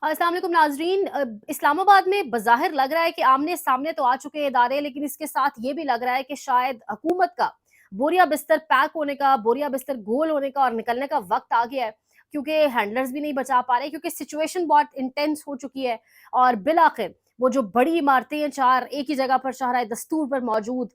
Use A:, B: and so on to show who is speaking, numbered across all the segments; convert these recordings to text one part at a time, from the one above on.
A: अस्सलाम वालेकुम नाजरीन। इस्लामाबाद में बज़ाहिर लग रहा है कि आमने सामने तो आ चुके हैं इदारे, लेकिन इसके साथ ये भी लग रहा है कि शायद हुकूमत का बोरिया बिस्तर पैक होने का, बोरिया बिस्तर गोल होने का और निकलने का वक्त आ गया है, क्योंकि हैंडलर्स भी नहीं बचा पा रहे, क्योंकि सिचुएशन बहुत इंटेंस हो चुकी है। और बिल आखिर वो जो बड़ी इमारतें हैं, चार एक ही जगह पर शाहराह दस्तूर पर मौजूद,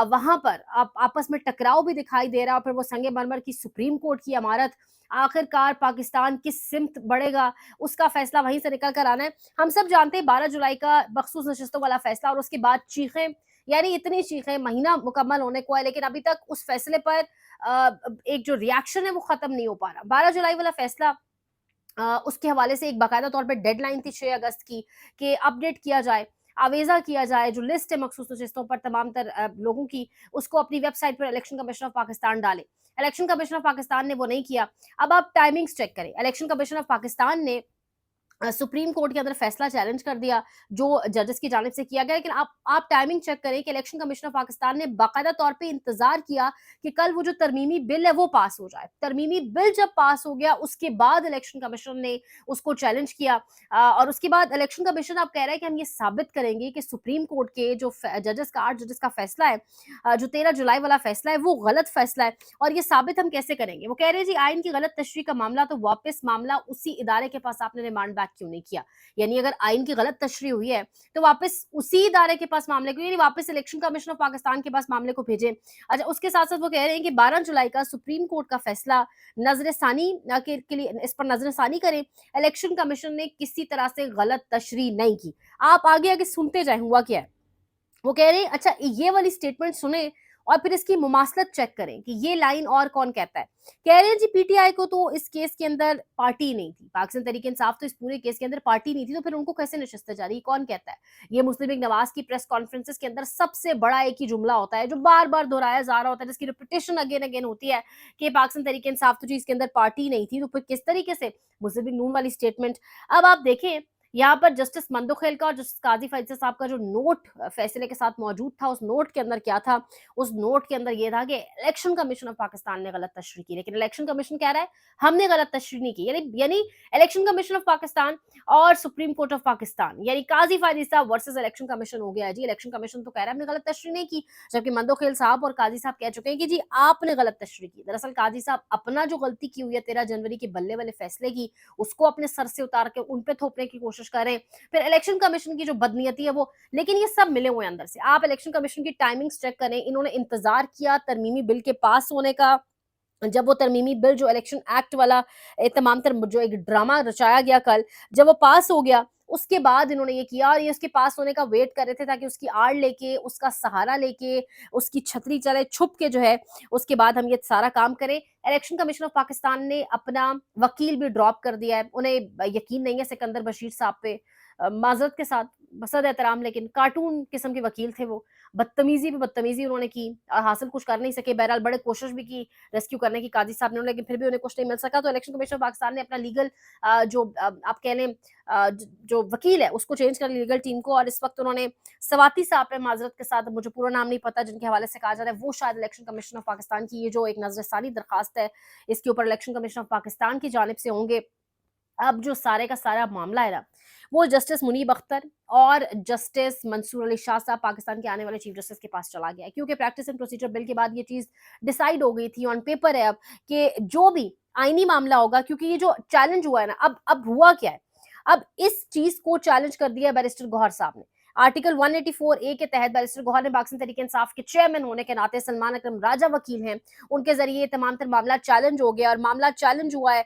A: वहां पर आप आपस में टकराव भी दिखाई दे रहा है। और फिर वो संगे मरमर की सुप्रीम कोर्ट की इमारत, आखिरकार पाकिस्तान किस सिमत बढ़ेगा, उसका फैसला वहीं से निकल कर आना है। हम सब जानते हैं 12 जुलाई का बख्सूस नशस्तों वाला फैसला, और उसके बाद चीखें, यानी इतनी चीखें, महीना मुकम्मल होने को है, लेकिन अभी तक उस फैसले पर एक जो रिएक्शन है वो खत्म नहीं हो पा रहा। 12 जुलाई वाला फैसला, उसके हवाले से एक बाकायदा तौर पे डेडलाइन थी 6 अगस्त की, कि अपडेट किया जाए, आवेजा किया जाए, जो लिस्ट है मखसूस नशिस्तों पर तमाम तर लोगों की, उसको अपनी वेबसाइट पर इलेक्शन कमीशन ऑफ पाकिस्तान डाले। इलेक्शन कमीशन ऑफ पाकिस्तान ने वो नहीं किया। अब आप टाइमिंग्स चेक करें, इलेक्शन कमीशन ऑफ पाकिस्तान ने सुप्रीम कोर्ट के अंदर फैसला चैलेंज कर दिया जो जजेस की जानिब से किया गया, लेकिन आप टाइमिंग चेक करें कि इलेक्शन कमीशन ऑफ पाकिस्तान ने बाकायदा तौर पे इंतजार किया कि कल वो जो तरमीमी बिल है वो पास हो जाए। तरमीमी बिल जब पास हो गया, उसके बाद इलेक्शन कमीशन ने उसको चैलेंज किया। और उसके बाद इलेक्शन कमीशन अब कह रहा है कि हम ये साबित करेंगे कि सुप्रीम कोर्ट के जो जजेस का 8 जजेस का फैसला है, जो 13 जुलाई वाला फैसला है, वो गलत फैसला है। और ये साबित हम कैसे करेंगे? वो कह रहे हैं जी, आइन की गलत तशरीह का मामला तो वापस मामला उसी इदारे के पास आपने रिमांड बैक क्यों नहीं किया? यानी अगर आइन की गलत तशरीह हुई है तो वापस उसी इदारे के पास मामले को, यानी वापस इलेक्शन कमीशन ऑफ पाकिस्तान के पास मामले को भेजें। अच्छा, उसके साथ साथ वो कह रहे हैं कि 12 जुलाई का सुप्रीम कोर्ट का फैसला नजरसानी के लिए, इस पर नजरसानी करें। इलेक्शन कमीशन ने किसी तरह से गलत तशरीह नहीं की। आप आगे आगे सुनते जाए हुआ क्या है। वो कह रहे हैं, अच्छा ये वाली स्टेटमेंट सुने और फिर इसकी मुमासलत चेक करें कि ये लाइन और कौन कहता है। कह रहे हैं जी, पीटीआई को तो इस केस के अंदर पार्टी नहीं थी, पाकिस्तान तरीके इंसाफ तो इस पूरे केस के अंदर पार्टी नहीं थी, तो फिर उनको कैसे नशिस्तें जारी, कौन कहता है? ये मुस्लिम लीग नवाज की प्रेस कॉन्फ्रेंसेस के अंदर सबसे बड़ा एक ही जुमला होता है, जो बार बार दोहराया जा रहा होता है, जिसकी रिपीटेशन अगेन अगेन होती है कि पाकिस्तान तरीके इंसाफ तो जी इसके अंदर पार्टी नहीं थी, तो फिर किस तरीके से मुस्लिम लीग नून वाली स्टेटमेंट। अब आप देखें, यहाँ पर जस्टिस मंदोखेल का और जस्टिस काजी फैसल साहब का जो नोट फैसले के साथ मौजूद था, उस नोट के अंदर क्या था? उस नोट के अंदर ये था कि इलेक्शन कमीशन ऑफ पाकिस्तान ने गलत तशरीह की, लेकिन इलेक्शन कमीशन कह रहा है हमने गलत तशरीह नहीं की। यानी इलेक्शन कमीशन ऑफ पाकिस्तान और सुप्रीम कोर्ट ऑफ पाकिस्तान, यानी काजी फायदी साहब वर्सेस इलेक्शन कमीशन हो गया है जी। इलेक्शन कमीशन तो कह रहा है हमने गलत तशरीह नहीं की, जबकि मंदोखेल साहब और काजी साहब कह चुके हैं कि जी आपने गलत तशरीह की। दरअसल काजी साहब अपना जो गलती की हुई है 13 जनवरी के बल्ले वाले फैसले की, उसको अपने सर से उतार के उन पे थोपने की कोशिश कर रहे हैं। फिर इलेक्शन कमीशन की जो बदनीयती है वो, लेकिन ये सब मिले हुए हैं अंदर से। आप इलेक्शन कमीशन की टाइमिंग्स चेक करें, इन्होंने इंतजार किया तरमीमी बिल के पास होने का। जब वो तरमीमी बिल जो इलेक्शन एक्ट वाला तमाम तर जो एक ड्रामा रचाया गया कल, जब वो पास हो गया, उसके बाद इन्होंने ये किया, और ये उसके पास होने का वेट कर रहे थे ताकि उसकी आड़ लेके, उसका सहारा लेके, उसकी छतरी चले छुप के जो है, उसके बाद हम ये सारा काम करें। इलेक्शन कमीशन ऑफ पाकिस्तान ने अपना वकील भी ड्रॉप कर दिया है। उन्हें यकीन नहीं है सिकंदर बशीर साहब पे, माजरत के साथ, बसद एहतराम, लेकिन कार्टून किस्म के वकील थे वो। बदतमीजी पे बदतमीजी उन्होंने की और हासिल कुछ कर नहीं सके। बहरहाल बड़े कोशिश भी की रेस्क्यू करने की काजी साहब ने, लेकिन फिर भी उन्हें कुछ नहीं मिल सका। तो इलेक्शन कमीशन ऑफ पाकिस्तान ने अपना लीगल आप कह लें जो वकील है उसको चेंज कर लीगल टीम को, और इस वक्त उन्होंने सवाती साहब पे, माजरत के साथ मुझे पूरा नाम नहीं पता, जिनके हवाले से कहा जा रहा है वो शायद इलेक्शन कमीशन ऑफ पाकिस्तान की ये जो एक नजरसानी दरखास्त है, इसके ऊपर इलेक्शन कमीशन ऑफ पाकिस्तान की जानिब से होंगे। अब जो सारे का सारा मामला है ना, वो जस्टिस मुनीब अख्तर और जस्टिस मंसूर अली शाह साहब, पाकिस्तान के आने वाले चीफ जस्टिस के पास चला गया है, क्योंकि प्रैक्टिस एंड प्रोसीजर बिल के बाद ये चीज डिसाइड हो गई थी, ऑन पेपर है अब, कि जो भी आईनी मामला होगा, क्योंकि ये जो चैलेंज हुआ है ना, अब हुआ क्या है, अब इस चीज को चैलेंज कर दिया बैरिस्टर गौहर साहब ने। आर्टिकल 184 ए के तहत बैरिस्टर गौहर ने पाकिस्तान तरीके इंसाफ के चेयरमैन होने के नाते, सलमान अकरम राजा वकील हैं, उनके जरिए तमाम तर मामला चैलेंज हो गया, और मामला चैलेंज हुआ है।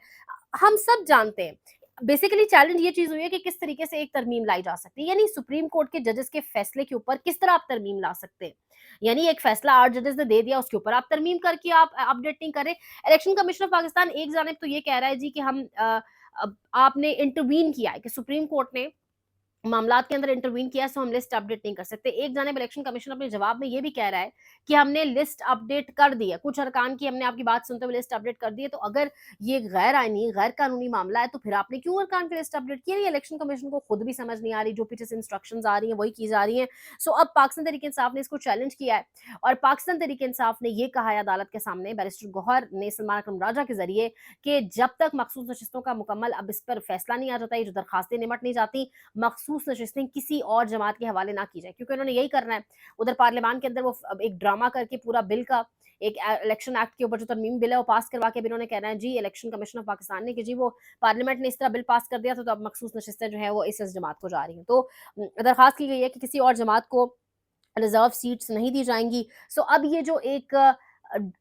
A: हम सब जानते हैं, बेसिकली चैलेंज ये चीज हुई है कि किस तरीके से एक तरमीम लाई जा सकती है, यानी सुप्रीम कोर्ट के जजेस के फैसले के ऊपर किस तरह आप तरमीम ला सकते हैं। यानी एक फैसला 8 जजेस ने दे दिया, उसके ऊपर आप तरमीम करके आप अपडेट नहीं करें। इलेक्शन कमीशन ऑफ पाकिस्तान एक जानिब तो ये कह रहा है जी कि हम आपने इंटरवीन किया है, कि सुप्रीम कोर्ट ने मामलात के अंदर इंटरवीन किया है, सो हम लिस्ट अपडेट नहीं कर सकते। एक जानिब इलेक्शन कमीशन अपने जवाब में ये भी कह रहा है कि हमने लिस्ट अपडेट कर दी है, कुछ अरकान की हमने आपकी बात सुनते हुए लिस्ट अपडेट कर दी है। तो अगर ये गैर आईनी, गैर कानूनी मामला है, तो फिर आपने क्यों अरकान की लिस्ट अपडेट की है? ये इलेक्शन कमीशन को खुद भी समझ नहीं आ रही, जो पीछे से इंस्ट्रक्शंस आ रही हैं वही की जा रही हैं। सो अब पाकिस्तान तहरीक इंसाफ ने इसको चैलेंज किया है, और पाकिस्तान तहरीक इंसाफ ने ये कहा है अदालत के सामने, बैरिस्टर गौहर ने सलमान अकरम राजा के जरिए, कि जब तक मखसूस नशिस्तों का मुकम्मल अब इस पर फैसला नहीं आ जाता, ये जो दरखास्तें निमट नहीं जाती, मखसूस नशिस्तें किसी और जमात के हवाले ना की जाए, क्योंकि उन्होंने यही करना है। उधर पार्लियामान के अंदर वो अब एक ड्रामा करके पूरा बिल का, एक इलेक्शन एक्ट के ऊपर जो तरमीम बिल है वो पास करवा के भी उन्होंने कहना है जी इलेक्शन कमीशन ऑफ पाकिस्तान ने, कि जी वो पार्लियामेंट ने इस तरह बिल पास कर दिया था, तो अब मखसूस नशिस्तें जो है वो इस जमात को जा रही हैं। तो दरखास्त की गई है कि किसी और जमात को रिजर्व सीट्स नहीं दी जाएंगी। सो अब ये जो एक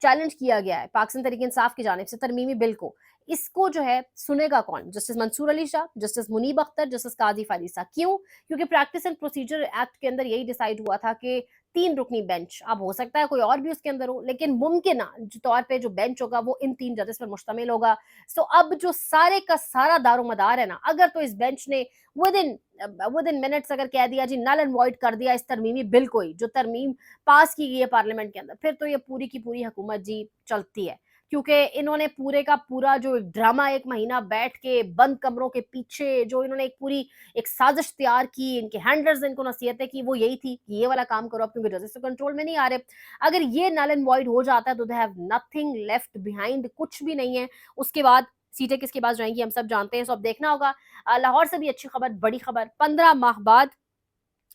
A: चैलेंज किया गया है पाकिस्तान तहरीक इंसाफ की जानिब से तरमीमी बिल को, इसको जो है सुनेगा कौन? Justice Mansoor Ali Shah, justice Munib Akhtar, justice Qazi फारिसा। क्यों? क्योंकि प्रैक्टिस एंड प्रोसीजर एक्ट के अंदर यही डिसाइड हुआ था कि 3 रुकनी बेंच, अब हो सकता है कोई और भी उसके अंदर हो, लेकिन मुमकिन तौर पे जो बेंच होगा वो इन 3 जजेस पर मुश्तमिल होगा। सो अब जो सारे का सारा दारोमदार है ना, अगर तो इस बेंच ने विद इन मिनट्स अगर कह दिया जी नल एंड वॉइड कर दिया इस तरमीमी बिल को ही, जो तरमीम पास की गई है पार्लियामेंट के अंदर, फिर तो ये पूरी की पूरी हुकूमत जी चलती है। क्योंकि इन्होंने पूरे का पूरा जो ड्रामा 1 महीना बैठ के बंद कमरों के पीछे जो इन्होंने एक पूरी एक साजिश तैयार की, इनके हैंडलर्स ने इनको नसीहतें की, वो यही थी कि ये वाला काम करो, अब क्योंकि जजेस तो कंट्रोल में नहीं आ रहे। अगर ये नल एंड वॉइड हो जाता है तो they have nothing left behind, कुछ भी नहीं है। उसके बाद सीटें किसके पास जाएंगी हम सब जानते हैं। सो अब देखना होगा। लाहौर से भी अच्छी खबर, बड़ी खबर, 15 माह बाद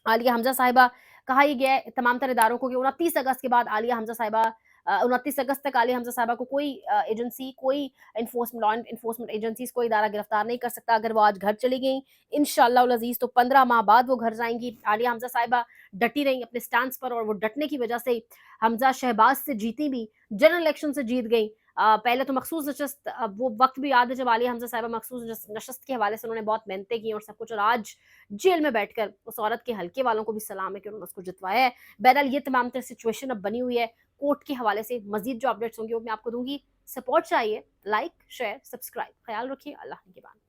A: आलिया हमजा साहिबा, कहा यह गया है तमाम तर इदारों को कि 29 अगस्त के बाद आलिया हमजा साहिबा 29 अगस्त तक आलिया हमजा साहिबा को कोई एजेंसी, कोई लॉ एनफोर्समेंट एजेंसीज, कोई इदारा गिरफ्तार नहीं कर सकता। अगर वो आज घर चली गई इंशाअल्लाह अजीज, तो 15 माह बाद वो घर जाएंगी। आलिया हमजा साहिबा डटी रही अपने स्टैंड पर, और वो डटने की वजह से हमजा शहबाज से जीती भी, जनरल इलेक्शन से जीत गई। पहले तो मखसूस नशस्त, वो वक्त भी याद है जब आलिया हमजा साहिबा मखसूस नशस्त के हवाले से उन्होंने बहुत मेहनतें की और सब कुछ, और आज जेल में बैठकर उस औरत के हल्के वालों को भी सलाम है कि उन्होंने उसको जितवाया है। बहरहाल ये तमाम तरह सिचुएशन अब बनी हुई है। कोर्ट के हवाले से मजीद जो अपडेट्स होंगे वो मैं आपको दूंगी। सपोर्ट चाहिए, लाइक शेयर सब्सक्राइब। ख्याल रखिए, अल्लाह निगहबान।